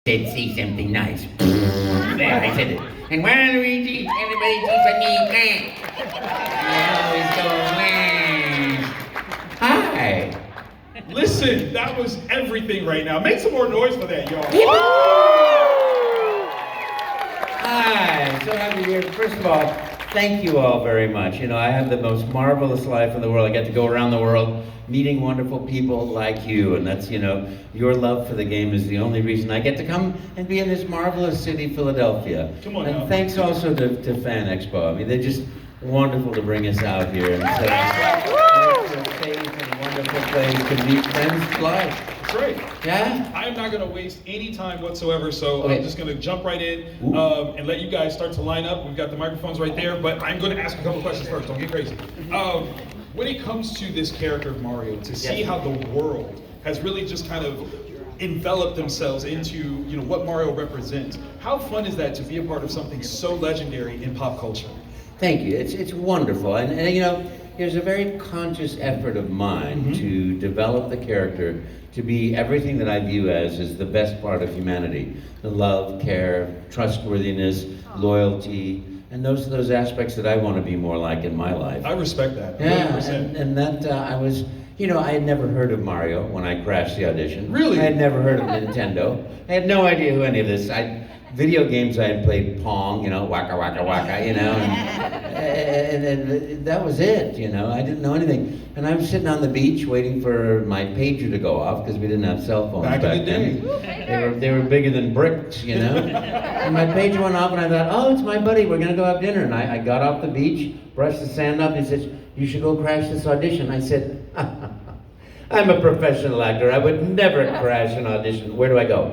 said, say something nice. There, I said it. And Waluigi, everybody keeps a me, man. I always go, man. Hi. Listen, that was everything right now. Make some more noise for that, y'all. Hi, so happy to be here. First of all, thank you all very much. You know, I have the most marvelous life in the world. I get to go around the world meeting wonderful people like you, and that's, you know, your love for the game is the only reason I get to come and be in this marvelous city, Philadelphia. Come on and now. Thanks also to Fan Expo. I mean, they're just wonderful to bring us out here and say, it's a safe and wonderful place to meet friends live. That's right. Yeah? I'm not going to waste any time whatsoever, so Okay. I'm just going to jump right in and let you guys start to line up. We've got the microphones right there, but I'm going to ask a couple questions first. Don't get crazy. When it comes to this character of Mario, to see how the world has really just kind of enveloped themselves into, you know, what Mario represents, how fun is that to be a part of something so legendary in pop culture? Thank you. It's wonderful, and you know, there's a very conscious effort of mine to develop the character to be everything that I view as is the best part of humanity: the love, care, trustworthiness, loyalty, and those are those aspects that I want to be more like in my life. I respect that. Yeah, 100%. and that I was, you know, I had never heard of Mario when I crashed the audition. Really? I had never heard of Nintendo. I had no idea who any of this. Video games I had played Pong, you know, waka waka waka, you know, and that was it, you know. I didn't know anything, and I was sitting on the beach waiting for my pager to go off because we didn't have cell phones back in the then. day. They were bigger than bricks, you know. And my pager went off, and I thought, oh, it's my buddy. We're gonna go have dinner. And I got off the beach, brushed the sand up, and he says, you should go crash this audition. I said, I'm a professional actor. I would never crash an audition. Where do I go?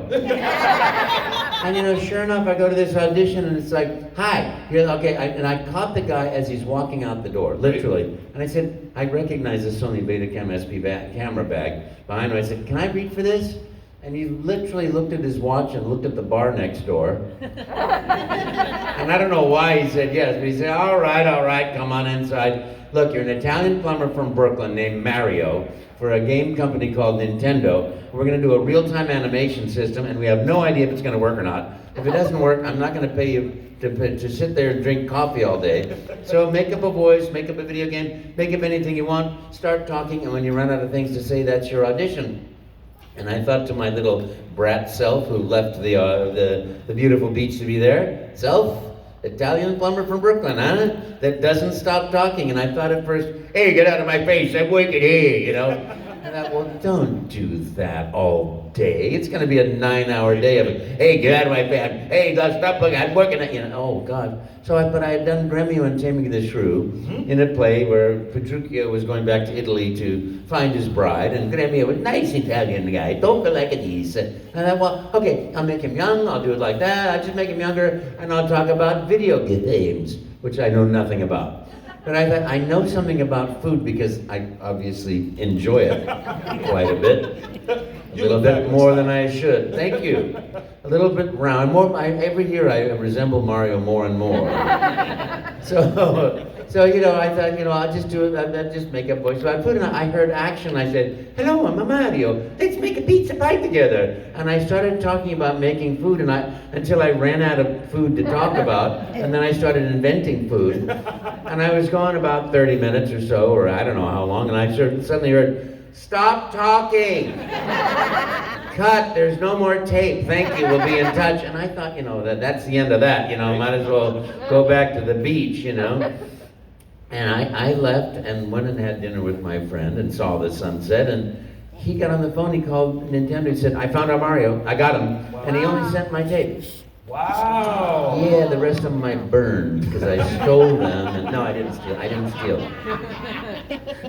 And you know, sure enough, I go to this audition, and it's like, hi. Okay, and I caught the guy as he's walking out the door, literally. And I said, I recognize the Sony Betacam SP camera bag behind him. I said, can I read for this? And he literally looked at his watch and looked at the bar next door. And I don't know why he said yes, but he said, all right, come on inside. Look, you're an Italian plumber from Brooklyn named Mario for a game company called Nintendo. We're gonna do a real-time animation system, and we have no idea if it's gonna work or not. If it doesn't work, I'm not gonna pay you to sit there and drink coffee all day. So make up a voice, make up a video game, make up anything you want, start talking, and when you run out of things to say, that's your audition. And I thought to my little brat self who left the beautiful beach to be there, self, Italian plumber from Brooklyn, huh? That doesn't stop talking. And I thought at first, hey, get out of my face, I'm wicked here, you know? And I thought, well, don't do that all day. It's gonna be a 9-hour day of, hey, get out of my face, hey, stop looking, I'm working at, you know, oh God. But I had done Gremio and Taming the Shrew in a play where Petruchio was going back to Italy to find his bride, and Gremio was a nice Italian guy, talk like this. And I thought, well, okay, I'll make him young, I'll do it like that, I'll just make him younger, and I'll talk about video games, which I know nothing about. But I thought, I know something about food because I obviously enjoy it quite a bit. A little bit more than I should. Thank you. A little bit round. Every year I resemble Mario more and more. So you know, I thought, you know, I'll just do it. I'll just make up voice. So I heard action. I said, hello, I'm a Mario. Let's make a pizza pie together. And I started talking about making food, until I ran out of food to talk about. And then I started inventing food. And I was gone about 30 minutes or so, or I don't know how long. And I suddenly heard, stop talking. Cut, there's no more tape. Thank you, we'll be in touch. And I thought, you know, that's the end of that, you know, might as well go back to the beach, you know. And I left and went and had dinner with my friend and saw the sunset, and he got on the phone, he called Nintendo, he said, I found out Mario, I got him, and he only sent my tape. Wow. Yeah, the rest of them I burned because I stole them, and no, I didn't steal.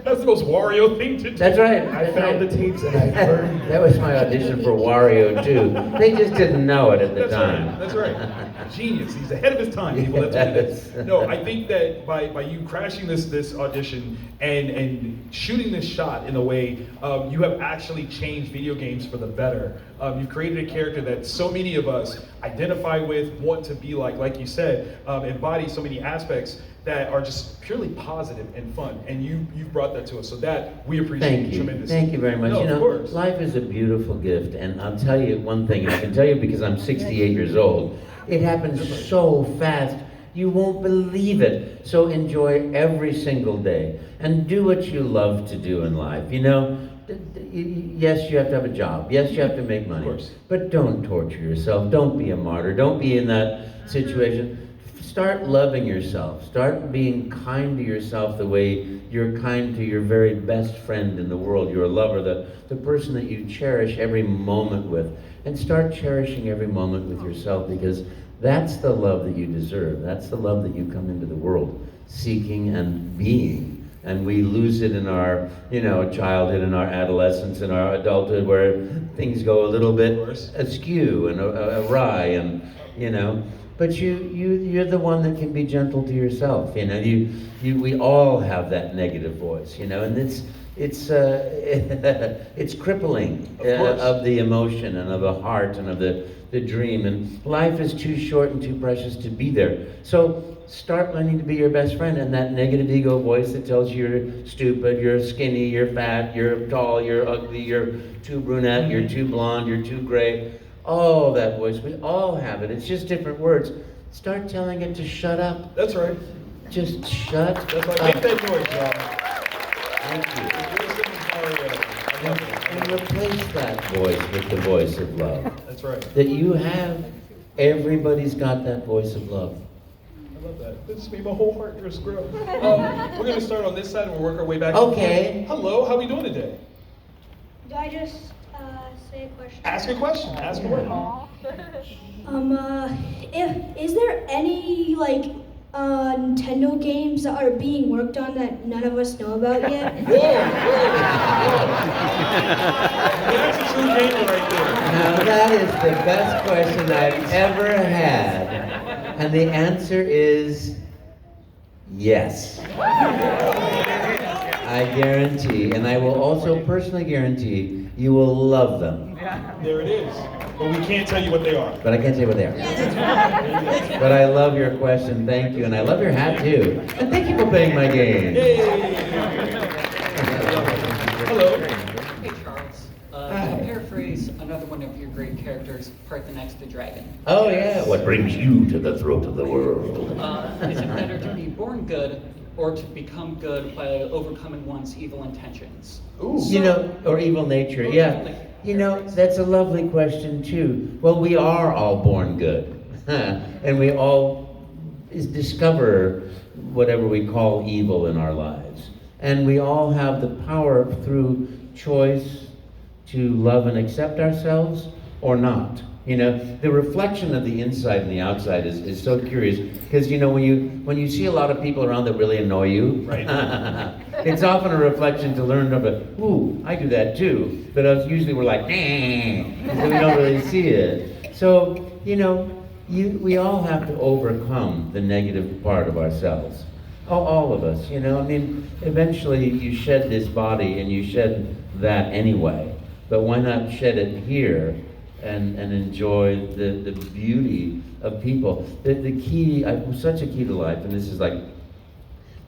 That's the most Wario thing to do. That's right. I found the tapes and I burned. That was my audition for Wario too. They just didn't know it at the That's time. right. That's right. Genius. He's ahead of his time, people. That's what it is. No, I think that by you crashing this audition and shooting this shot in a way, you have actually changed video games for the better. You've created a character that so many of us identify identify with, want to be like you said, embody so many aspects that are just purely positive and fun. And you've brought that to us, so that we appreciate Thank you. tremendously. Thank you very much. No, You of know, course. life is a beautiful gift, and I'll tell you one thing, and I can tell you because I'm 68 years old. It happens so fast, you won't believe it. So enjoy every single day, and do what you love to do in life. You know, yes, you have to have a job. Yes, you have to make money. Of course. But don't torture yourself. Don't be a martyr. Don't be in that situation. Start loving yourself. Start being kind to yourself the way you're kind to your very best friend in the world, your lover, the person that you cherish every moment with. And start cherishing every moment with yourself, because that's the love that you deserve. That's the love that you come into the world seeking and being. And we lose it in our, childhood, in our adolescence, in our adulthood, where things go a little bit askew and awry, and But you're the one that can be gentle to yourself. We all have that negative voice, and it's crippling of the emotion and of the heart and of the dream. And life is too short and too precious to be there. So start learning to be your best friend, and that negative ego voice that tells you you're stupid, you're skinny, you're fat, you're tall, you're ugly, you're too brunette, you're too blonde, you're too gray. Oh, that voice, we all have it. It's just different words. Start telling it to shut up. That's right. Just shut That's right. up. Make that noise, John. Thank you. And replace that voice with the voice of love. That's right. That you have, everybody's got that voice of love. I love that. This made my whole heart just grow. We're going to start on this side and we'll work our way back. Okay. Hello, how are we doing today? Do I just say a question? Ask a question. Ask away. Is there any Nintendo games that are being worked on that none of us know about yet? Whoa. That's a true gamer right there. Now that is the best question I've ever had. And the answer is yes. I guarantee, and I will also personally guarantee, you will love them. There it is. But we can't tell you what they are. But I can't say what they are. But I love your question, thank you. And I love your hat too. And thank you for playing my game. Yay! Hello. Hey Charles, to paraphrase another one of your great characters, Parthenex the dragon. Oh yeah, what brings you to the throat of the world? Is it better to be born good or to become good by overcoming one's evil intentions? Ooh. Or evil nature, yeah. That's a lovely question too. Well, we are all born good. And we all discover whatever we call evil in our lives. And we all have the power through choice to love and accept ourselves or not. The reflection of the inside and the outside is so curious, because when you see a lot of people around that really annoy you, Right. it's often a reflection to learn about, ooh, I do that too. But usually we're like, so we don't really see it. So, we all have to overcome the negative part of ourselves. All of us, eventually you shed this body and you shed that anyway. But why not shed it here and enjoy the beauty of people? The key, such a key to life, and this is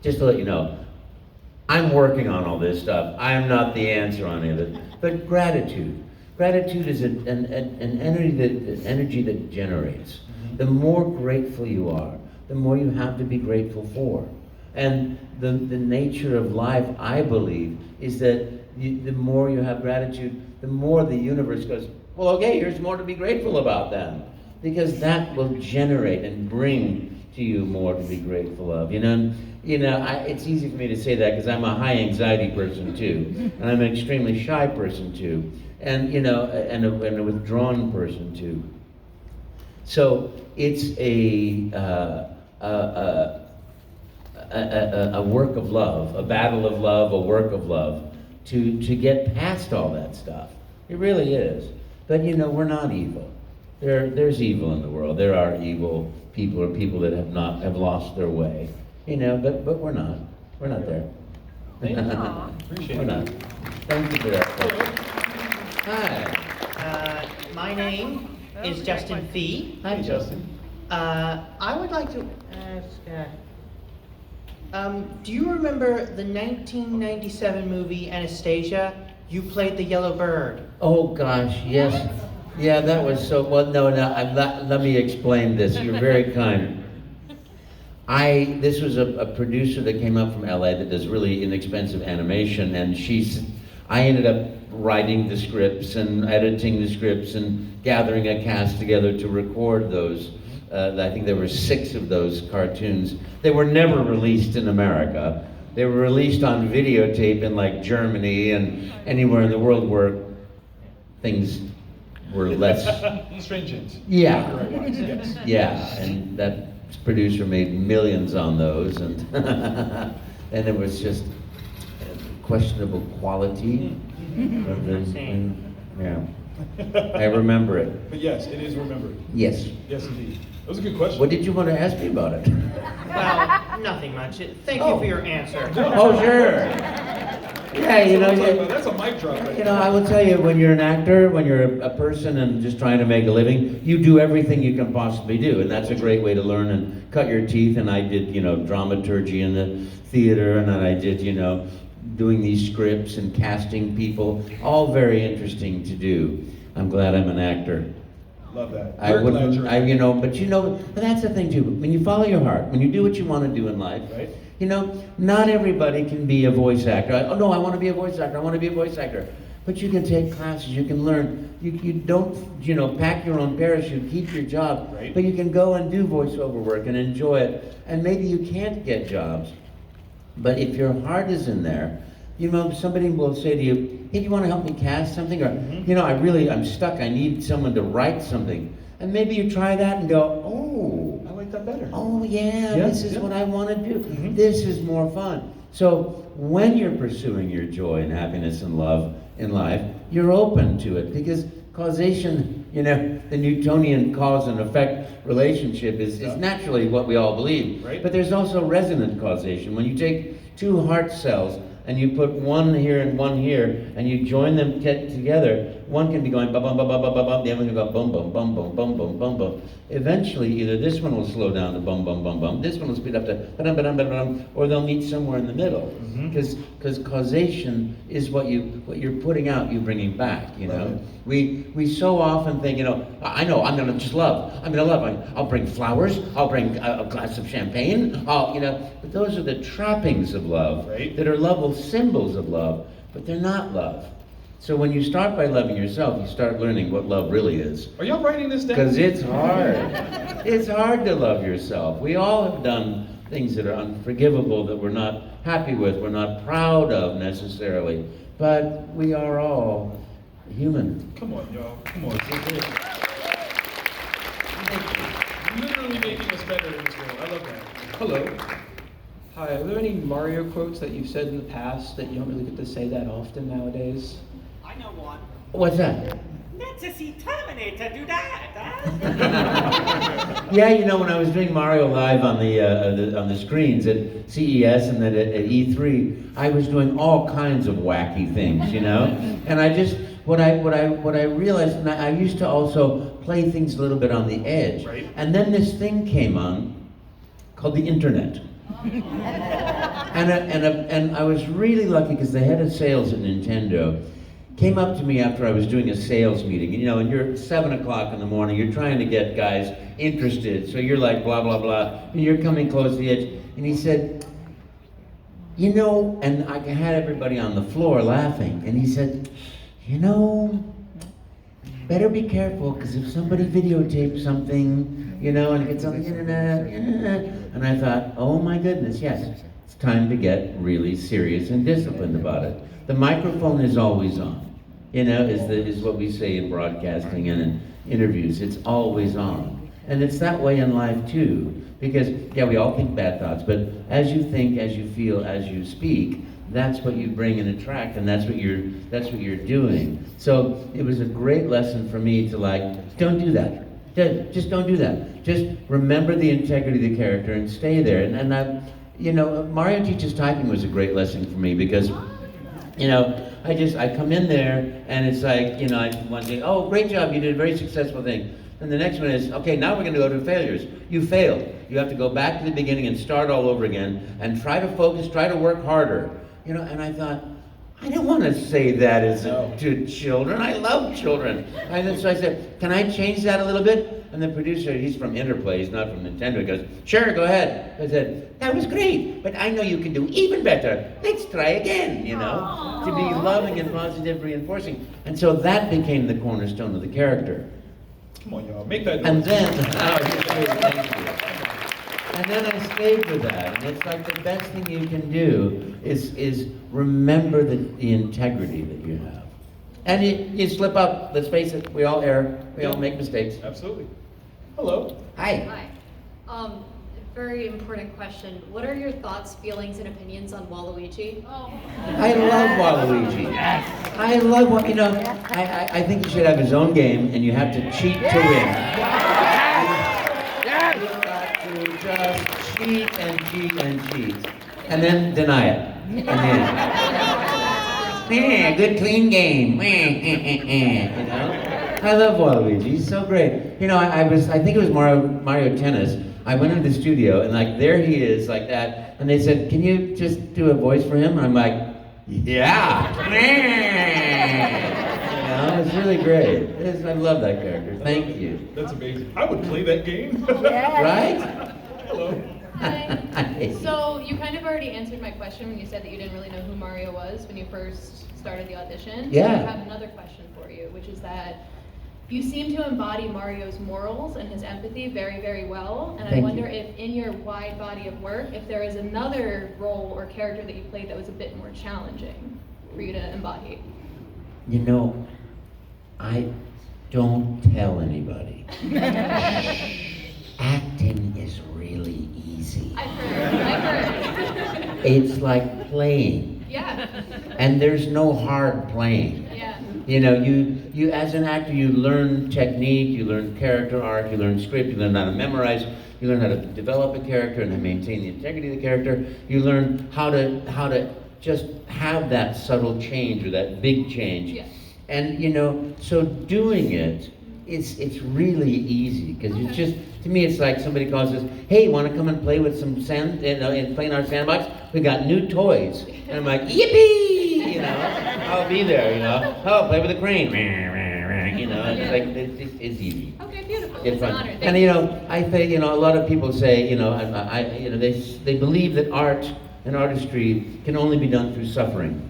just to let you know, I'm working on all this stuff. I'm not the answer on any of it. But gratitude. Gratitude is an energy that generates. The more grateful you are, the more you have to be grateful for. And the nature of life, I believe, is that the more you have gratitude, the more the universe goes, well, okay, here's more to be grateful about then. Because that will generate and bring to you more to be grateful of. It's easy for me to say that because I'm a high anxiety person too. And I'm an extremely shy person too. And, and a withdrawn person too. So it's a work of love, a battle of love, a work of love, to get past all that stuff. It really is. But we're not evil. There's evil in the world. There are evil people, or people that have lost their way. But we're not. We're not there. Thank you. Appreciate We're it. not. Thank you for that question. Hi. My name is Justin Fee. Hi, Justin. I would like to ask, do you remember the 1997 movie Anastasia? You played the yellow bird. Oh gosh, yes. Yeah, that was so, well, no, let me explain this. You're very kind. This was a producer that came up from LA that does really inexpensive animation, and I ended up writing the scripts and editing the scripts and gathering a cast together to record those. I think there were 6 of those cartoons. They were never released in America. They were released on videotape in like Germany and anywhere in the world where things were less stringent. Yeah. Copyright-wise, yes. Yeah, and that producer made millions on those, and and it was just questionable quality. Yeah, I remember it. But yes, it is remembered. Yes. Yes, indeed. That was a good question. What did you want to ask me about it? Well, nothing much. Thank you for your answer. Oh, sure. Yeah, you know, that's a mic drop. Right you know, I will tell you, when you're an actor, when you're a person and just trying to make a living, you do everything you can possibly do, and that's a great way to learn and cut your teeth. And I did, you know, dramaturgy in the theater, and then I did, you know, doing these scripts and casting people, all very interesting to do. I'm glad I'm an actor. Love that. I We're glad wouldn't, you're you know, but you know, that's the thing too. When you follow your heart, when you do what you want to do in life, right. You know, not everybody can be a voice actor. Oh no, I want to be a voice actor. I want to be a voice actor. But you can take classes. You can learn. You don't, you know, pack your own parachute. Keep your job. Right. But you can go and do voiceover work and enjoy it. And maybe you can't get jobs, but if your heart is in there, you know, somebody will say to you, "Hey, do you want to help me cast something?" Or, you know, I'm stuck. I need someone to write something. And maybe you try that and go, "Oh, I like that better. oh yeah, this is what I want to do. Mm-hmm. This is more fun." So when you're pursuing your joy and happiness and love in life, you're open to it, because causation, you know, the Newtonian cause and effect relationship is naturally what we all believe. Right. But there's also resonant causation. When you take 2 heart cells and you put one here and one here, and you join them together, one can be going bum bum bum bum bum bum bum, the other one can go bum bum bum bum bum bum bum bum. Eventually, either this one will slow down to bum bum bum bum, this one will speed up to ba-dum ba-dum ba-dum, or they'll meet somewhere in the middle. Because causation is what you're putting out, you're bringing back. You know, we so often think, you know, I know I'm gonna just love. I'm gonna love. I'll bring flowers. I'll bring a glass of champagne. You know, but those are the trappings of love that are lovable symbols of love, but they're not love. So when you start by loving yourself, you start learning what love really is. Are y'all writing this down? Because it's hard. It's hard to love yourself. We all have done things that are unforgivable, that we're not happy with, we're not proud of necessarily, but we are all human. Come on, y'all. Come on. Literally making us better in this world. I love that. Hello. Hi, are there any Mario quotes that you've said in the past that you don't really get to say that often nowadays? I know one. What's that? Let's just see Terminator do that, huh? Yeah, you know, when I was doing Mario Live on the screens at CES and then at E3, I was doing all kinds of wacky things, you know. And I just what I realized, and I used to also play things a little bit on the edge. Right. And then this thing came on called the internet. And I was really lucky, because the head of sales at Nintendo came up to me after I was doing a sales meeting. You know, and you're at 7 o'clock in the morning, you're trying to get guys interested, so you're like blah, blah, blah, and you're coming close to the edge. And he said, you know, and I had everybody on the floor laughing, and he said, you know, better be careful, because if somebody videotapes something, you know, and it gets on the internet, and I thought, oh my goodness, yes, it's time to get really serious and disciplined about it. The microphone is always on, you know, is what we say in broadcasting and in interviews. It's always on. And it's that way in life too, because, yeah, we all think bad thoughts, but as you think, as you feel, as you speak, that's what you bring and attract, and that's what you're doing. So it was a great lesson for me to, like, don't do that. Just don't do that. Just remember the integrity of the character and stay there. And I, you know, Mario Teaches Typing was a great lesson for me, because, you know, I come in there and it's like, you know, I want to say, oh, great job, you did a very successful thing. And the next one is, okay, now we're going to go to failures. You failed. You have to go back to the beginning and start all over again and try to focus, try to work harder. You know, and I thought, I don't want to say that to children. I love children. And so I said, can I change that a little bit? And the producer, he's from Interplay, he's not from Nintendo, he goes, sure, go ahead. I said, that was great, but I know you can do even better. Let's try again, you know, to be loving and positive reinforcing. And so that became the cornerstone of the character. Come on, y'all, make that noise. And then, thank you. And then I stayed with that. And it's like the best thing you can do is remember the integrity that you have. And you slip up, let's face it, we all err, we all make mistakes. Absolutely. Hello. Hi. Hi. Very important question. What are your thoughts, feelings, and opinions on Waluigi? I love Waluigi. I love, you know, I think he should have his own game and you have to cheat to win. You've got to just cheat and cheat and cheat. And then deny it. And then, yeah, good clean game. You know? I love Waluigi. He's so great. You know, I think it was Mario Tennis. I went into the studio and like there he is like that, and they said, "Can you just do a voice for him?" And I'm like, "Yeah." You know, it's really great. I love that character. Thank you. That's amazing. I would play that game. Right? Hello. Hi. So you kind of already answered my question when you said that you didn't really know who Mario was when you first started the audition. Yeah. So I have another question for you, which is that you seem to embody Mario's morals and his empathy very, very well. And I Thank wonder you. if in your wide body of work, if there is another role or character that you played that was a bit more challenging for you to embody. You know, I don't tell anybody. Acting is really easy. I've heard. It's like playing. Yeah. And there's no hard playing. Yeah. You know, you as an actor, you learn technique, you learn character arc, you learn script, you learn how to memorize, you learn how to develop a character and to maintain the integrity of the character. You learn how to just have that subtle change or that big change. Yeah. And you know, so doing it's really easy because it's just, to me, it's like somebody calls us, "Hey, want to come and play with some sand and play in our sandbox? We got new toys." And I'm like, "Yippee!" You know, I'll be there. You know, oh, play with a crane. You know, it's like it's easy. Okay, beautiful. It's It's an fun. honor. And you know, I think, you know, a lot of people say, you know, you know, they believe that art and artistry can only be done through suffering.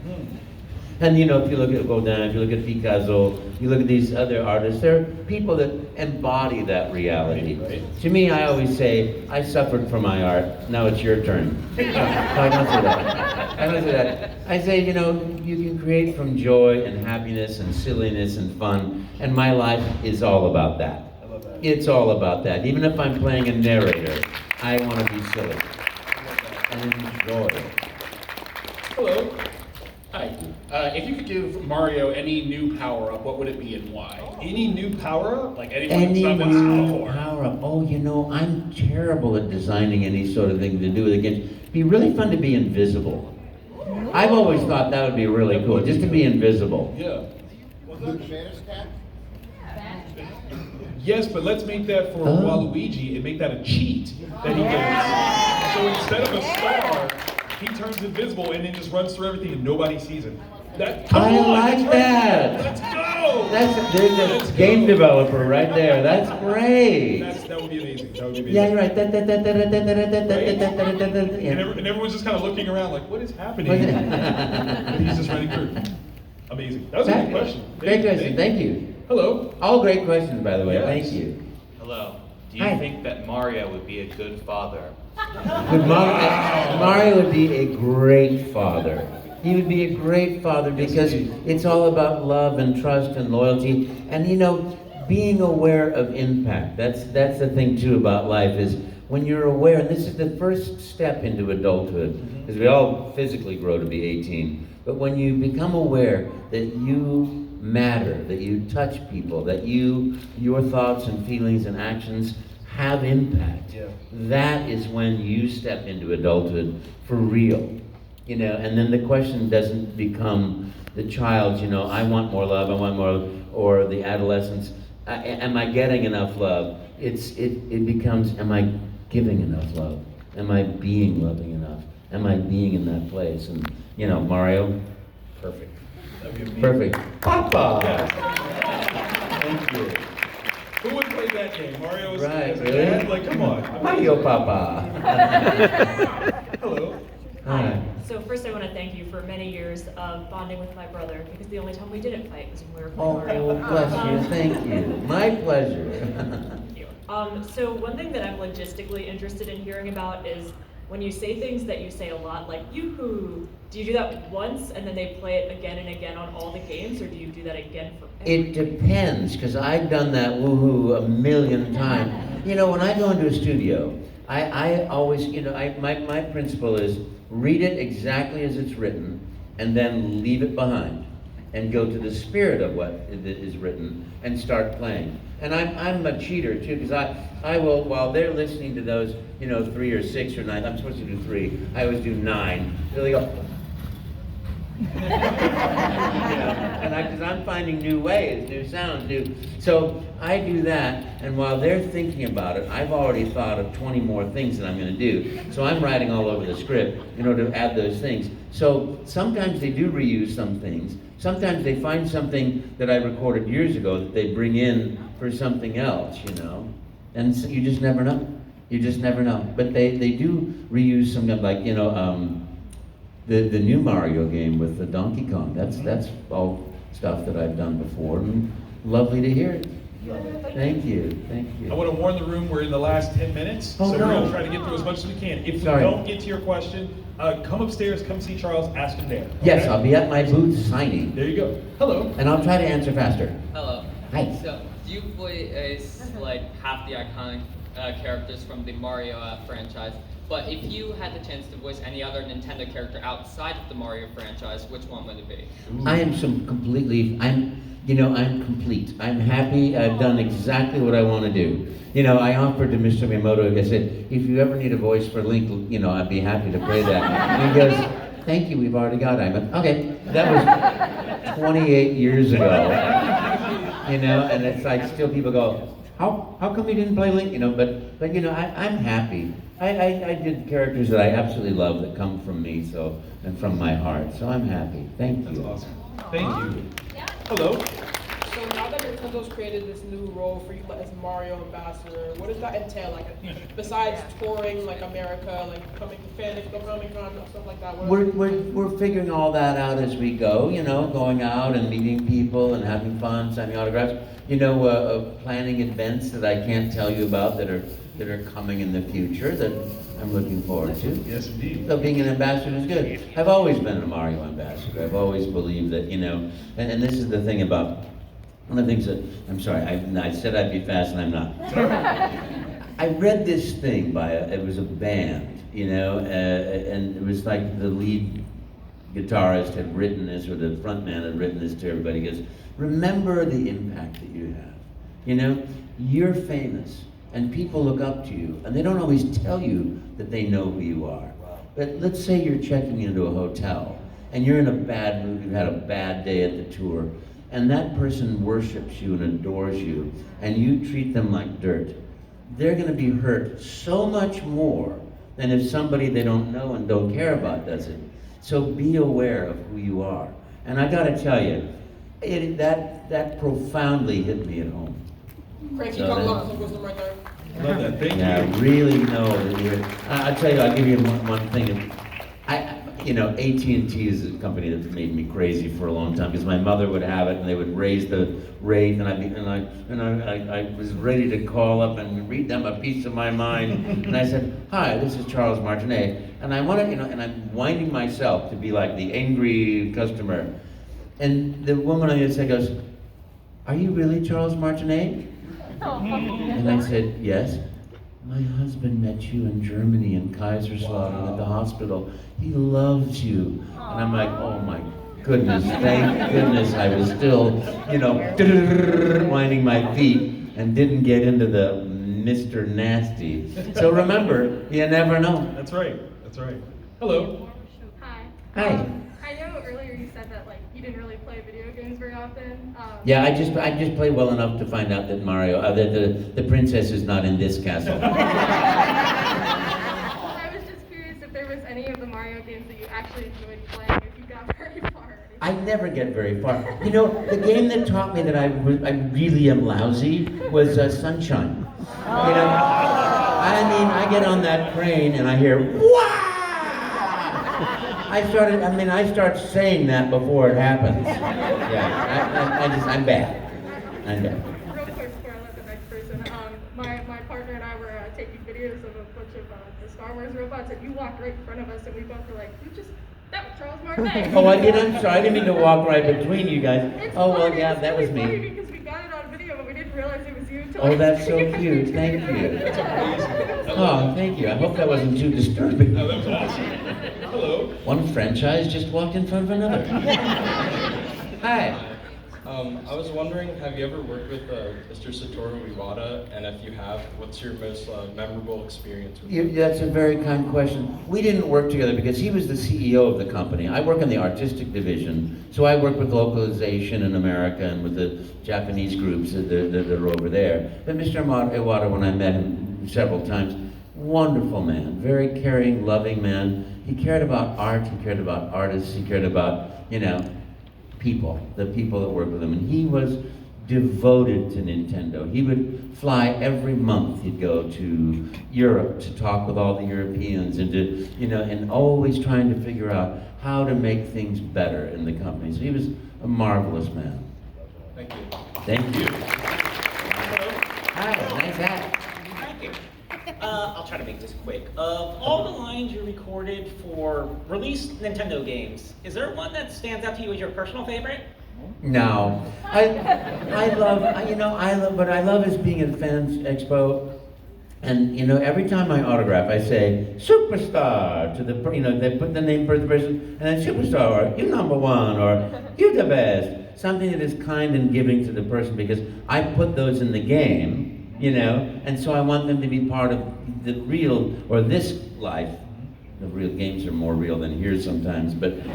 And you know, if you look at Rodin, if you look at Picasso, you look at these other artists, they're people that embody that reality. Right. To me, I always say, I suffered for my art, now it's your turn. No, I don't say that. I don't say that. I say, you know, you can create from joy and happiness and silliness and fun, and my life is all about that. I love that. It's all about that. Even if I'm playing a narrator, I want to be silly and enjoy it. Hello. Hi. If you could give Mario any new power-up, what would it be and why? Any new power-up? Like anyone Any that's not been seen new before. power up? Oh, you know, I'm terrible at designing any sort of thing to do with it. It'd be really fun to be invisible. I've always thought that would be really cool, just to be invisible. Yeah. Yes, but let's make that for Oh. Waluigi and make that a cheat that he gets. So instead of a star, he turns invisible and then just runs through everything and nobody sees him. Come I on, like that's right. that. Let's go. There's Let's a go. game developer right there. That's great. That would be amazing. That would be amazing. Yeah, you're right. And everyone's just kind of looking around like, what is happening? And he's just running through. Amazing. That was a good question. Great question. Thank you. Hello. All great questions, by the way. Yes. Thank you. Hello. Do you Hi. think that Mario would be a good father? Good Mario would be a great father. He would be a great father because it's all about love and trust and loyalty. And you know, being aware of impact. That's the thing too about life is when you're aware, and this is the first step into adulthood, because we all physically grow to be 18. But when you become aware that you matter, that you touch people, that your thoughts and feelings and actions have impact, that is when you step into adulthood for real. You know, and then the question doesn't become the child's, you know, I want more love, or the adolescence. Am I getting enough love? It becomes, am I giving enough love? Am I being loving enough? Am I being in that place? And, you know, Mario, perfect. Perfect. Papa! Thank you. Who would play that game? Mario is Right, as a really? dad? Like, come on. Mario Papa! Hello. Hi. So first I want to thank you for many years of bonding with my brother, because the only time we didn't fight was when we were playing Oh, Mario. bless you, thank you. My pleasure. Thank you. So one thing that I'm logistically interested in hearing about is when you say things that you say a lot, like yoo-hoo, do you do that once and then they play it again and again on all the games, or do you do that again for It depends, because I've done that woohoo a million times. You know, when I go into a studio, I always, you know, my principle is read it exactly as it's written, and then leave it behind, and go to the spirit of what is written, and start playing. And I'm a cheater too, because I will, while they're listening to those, you know, 3 or 6 or 9, I'm supposed to do 3, I always do 9. So they go, you know, and because I'm finding new ways, new sounds, so I do that, and while they're thinking about it, I've already thought of 20 more things that I'm going to do. So I'm writing all over the script in order to add those things. So sometimes they do reuse some things. Sometimes they find something that I recorded years ago that they bring in for something else, you know. And so you just never know. You just never know. But they do reuse some, like, you know, the new Mario game with the Donkey Kong. That's all stuff that I've done before, and lovely to hear it. Thank you, thank you. I want to warn the room, we're in the last 10 minutes, Oh, so no. we're going to try to get through as much as we can. If we Sorry. don't get to your question, come upstairs, come see Charles, ask him there. Yes, okay? I'll be at my booth signing, There you go. Hello. and I'll try to answer faster. Hello. Hi. So, do you voice like half the iconic characters from the Mario franchise? But if you had the chance to voice any other Nintendo character outside of the Mario franchise, which one would it be? I am I'm complete. I'm happy. I've done exactly what I want to do. You know, I offered to Mr. Miyamoto, I said, if you ever need a voice for Link, you know, I'd be happy to play that. And he goes, thank you, we've already got it. I went, okay. That was 28 years ago. You know, and it's like still people go, how come you didn't play Link? You know, but you know, I'm happy. I did characters that I absolutely love that come from me, so, and from my heart. So I'm happy. Thank you. That's awesome. Thank you. Hello. So now that Nintendo's created this new role for you as Mario ambassador, what does that entail? Like, besides touring like America, like coming to Fan Expo, Comic-Con, stuff like that? We're figuring all that out as we go, you know, going out and meeting people and having fun, signing autographs. You know, planning events that I can't tell you about that are coming in the future that I'm looking forward to. Yes, indeed. So being an ambassador is good. I've always been a Mario ambassador. I've always believed that, you know, and this is the thing about, one of the things that, I'm sorry, I said I'd be fast and I'm not. I read this thing by it was a band, you know, and it was like the lead guitarist had written this, or the front man had written this to everybody. He goes, remember the impact that you have. You know, you're famous, and people look up to you, and they don't always tell you that they know who you are. But let's say you're checking into a hotel, and you're in a bad mood, you've had a bad day at the tour, and that person worships you and adores you, and you treat them like dirt. They're gonna be hurt so much more than if somebody they don't know and don't care about does it. So be aware of who you are. And I gotta tell you, that profoundly hit me at home. Frank, So you talk that- about some wisdom right there. Love that. Thank Yeah, you. really know that you're, I'll tell you, I'll give you one thing. You know, AT&T is a company that made me crazy for a long time, because my mother would have it and they would raise the rate, and I was ready to call up and read them a piece of my mind. And I said, hi, this is Charles Martinet, and I want to, you know, and I'm winding myself to be like the angry customer. And the woman on the other side goes, are you really Charles Martinet? And I said, yes. My husband met you in Germany in Kaiserslautern at the hospital. He loves you. And I'm like, oh my goodness, thank goodness I was still, you know, winding my feet and didn't get into the Mr. Nasty. So remember, you never know. That's right. That's right. Hello. Hi. Hi. I know earlier you said that like you didn't really play video games very often. Yeah, I just play well enough to find out that Mario, that the princess is not in this castle. I was just curious if there was any of the Mario games that you actually enjoyed playing, if you got very far. I never get very far. You know, the game that taught me that I really am lousy was Sunshine. You know, I mean, I get on that crane and I hear, "Wah!" I start saying that before it happens. Yeah, I'm bad. I'm bad. Real quick before I let the next person, my partner and I were taking videos of a bunch of the Star Wars robots, and you walked right in front of us, and we both were like, that was Charles Martinet. Oh, I did. I'm sorry. I didn't mean to walk right between you guys. It's Oh, well, funny. yeah, It's that was really funny me. because we got it on video, but we didn't realize it was you until Oh, that's so cute. Thank you. Oh, thank you. I hope that wasn't too disturbing. Oh, that was awesome. Hello. One franchise just walked in front of another. Hi. I was wondering, have you ever worked with Mr. Satoru Iwata? And if you have, what's your most memorable experience with him? That's a very kind question. We didn't work together because he was the CEO of the company. I work in the artistic division, so I work with localization in America and with the Japanese groups that are over there. But Mr. Iwata, when I met him several times, wonderful man, very caring, loving man. He cared about art, he cared about artists, he cared about, people, the people that work with him. And he was devoted to Nintendo. He would fly every month. He'd go to Europe to talk with all the Europeans and to, and always trying to figure out how to make things better in the company. So he was a marvelous man. Thank you. Thank you. Hi, nice hat. Thank you. I'll try to make this quick. Of all the lines you recorded for released Nintendo games, is there one that stands out to you as your personal favorite? No, I love what I love is being at Fan Expo, and every time I autograph, I say superstar to the they put the name for the person, and then superstar, or you number one, or you the best, something that is kind and giving to the person because I put those in the game, and so I want them to be part of the real or this life. The real games are more real than here sometimes, but to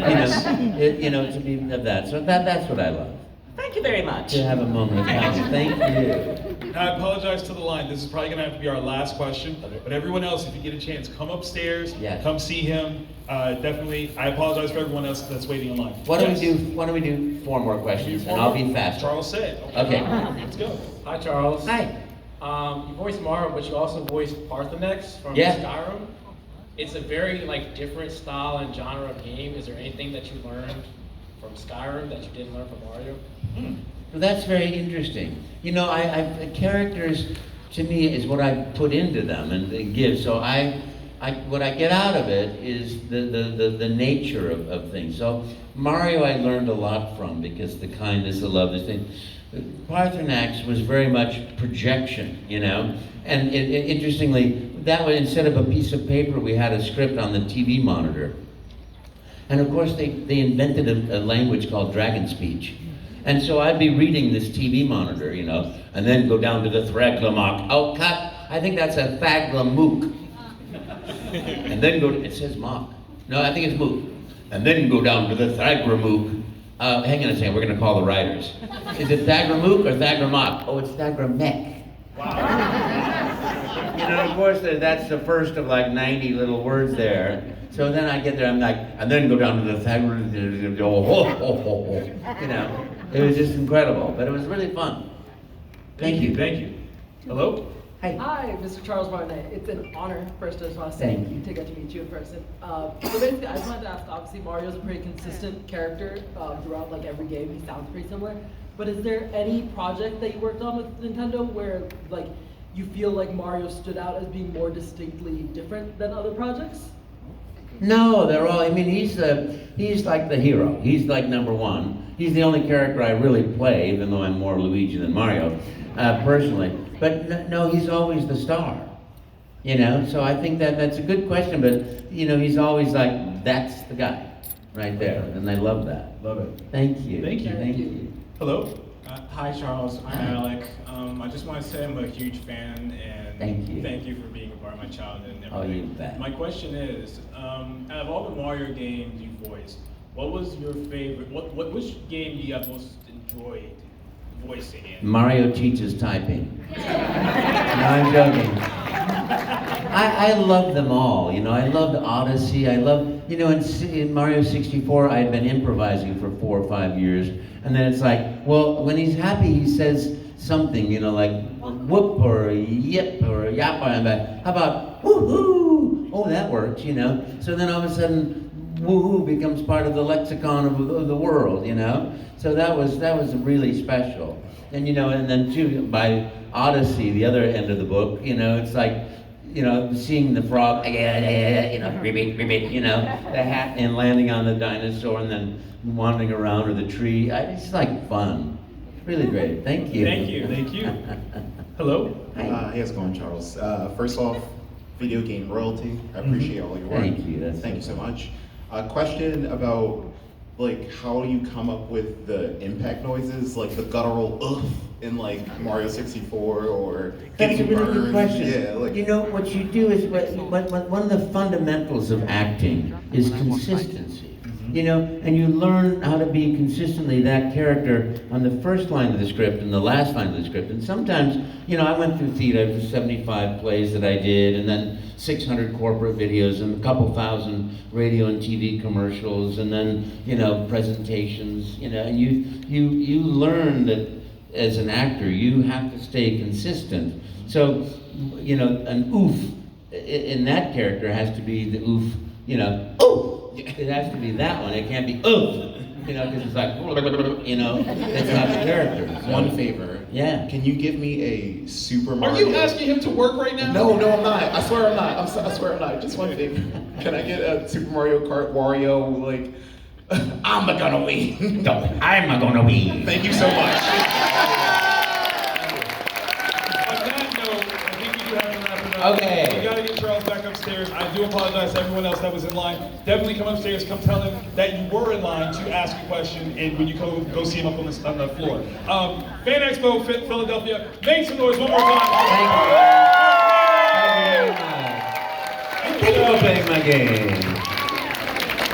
be of that. So that's what I love. Thank you very much. To have a moment of time. Thank you. Now, I apologize to the line. This is probably going to have to be our last question. But everyone else, if you get a chance, come upstairs. Yes. Come see him. Definitely. I apologize for everyone else that's waiting in line. Why don't we do 4 more questions, and I'll be fast. Charles said. Okay. Let's go. Hi, Charles. Hi. You voiced Mario, but you also voiced Parthenex from Skyrim. It's a very different style and genre of game. Is there anything that you learned from Skyrim that you didn't learn from Mario? Well, that's very interesting. Characters to me is what I put into them and give. So what I get out of it is the nature of things. So Mario I learned a lot from because the kindness, the love, this thing. Parthenax was very much projection, and interestingly, that was instead of a piece of paper, we had a script on the TV monitor. And of course, they invented a language called dragon speech. And so I'd be reading this TV monitor, and then go down to the Thraglamauk. Oh, cut! I think that's a Thaglamook. And then it says mock. No, I think it's mook. And then go down to the Thragramook. Hang on a second, we're going to call the writers. Is it Thagramook or Thagramock? Oh, it's Thagramek. Wow. Of course, that's the first of 90 little words there. So then I get there, I'm like, and then go down to the Thagramook. It was just incredible, but it was really fun. Thank you. Thank you. Hello? Hi, Mr. Charles Martinet. It's an honor, first, I just want to say, Thank you. to get to meet you in person. So basically, I just wanted to ask, obviously, Mario's a pretty consistent character throughout every game. He sounds pretty similar. But is there any project that you worked on with Nintendo where, you feel like Mario stood out as being more distinctly different than other projects? No, they're all, he's like the hero. He's number one. He's the only character I really play, even though I'm more Luigi than Mario, personally. But no, he's always the star, So I think that's a good question, but, he's always that's the guy right there, and I love that. Love it. Thank you. Thank you. Thank you. Hello. Hi, Charles. I'm Alec. I just want to say I'm a huge fan, and thank you for being a part of my childhood and everything. Oh, you bet. My question is, out of all the Mario games you voiced, what was your favorite? Which game you have most enjoyed voicing it. Mario teaches typing. No, I'm joking. I love them all, you know. I loved Odyssey. I love, you know, in Mario 64, I had been improvising for 4 or 5 years, and then it's like, well, when he's happy, he says something, you know, like whoop or yip or yap. How about woohoo? Oh, that works, you know. So then all of a sudden, woohoo becomes part of the lexicon of the world, you know. So that was really special. And you know, and then too, by Odyssey, the other end of the book, you know, it's like, you know, seeing the frog, you know, ribbit, you know, the hat, and landing on the dinosaur, and then wandering around, or the tree. It's like fun. Really great. Thank you. Thank you. Thank you. Hello. Hey, how's it going, Charles? First off, video game royalty. I appreciate all your work. Thank you. Thank you so much. Question about like how do you come up with the impact noises, like the guttural ugh in like Mario 64 or That's a getting really good burned? question. Yeah, like You know, what you do is, one of the fundamentals of acting is consistency. You know, and you learn how to be consistently that character on the first line of the script and the last line of the script. And sometimes, you know, I went through theater, for 75 plays that I did, and then 600 corporate videos, and a couple thousand radio and TV commercials, and then, you know, presentations, you know, and you learn that as an actor, you have to stay consistent. So, you know, an oof in that character has to be the oof, you know, oof! It has to be that one. It can't be oof, you know, because it's like, you know, that's not the character. So. one favor. Yeah. Can you give me a Super Are Mario? you asking him to work right now? No, I'm not. I swear I'm not. I swear I'm not. Just one favor. Can I get a Super Mario Kart Wario like? I'm gonna win. No, I'm gonna win. Thank you so much. Okay. We gotta get Charles back upstairs. I do apologize to everyone else that was in line. Definitely come upstairs. Come tell him that you were in line to ask a question, and when you go see him up on the floor. Fan Expo, Philadelphia. Make some noise one more time. Thank you very much. Thank you for playing my game.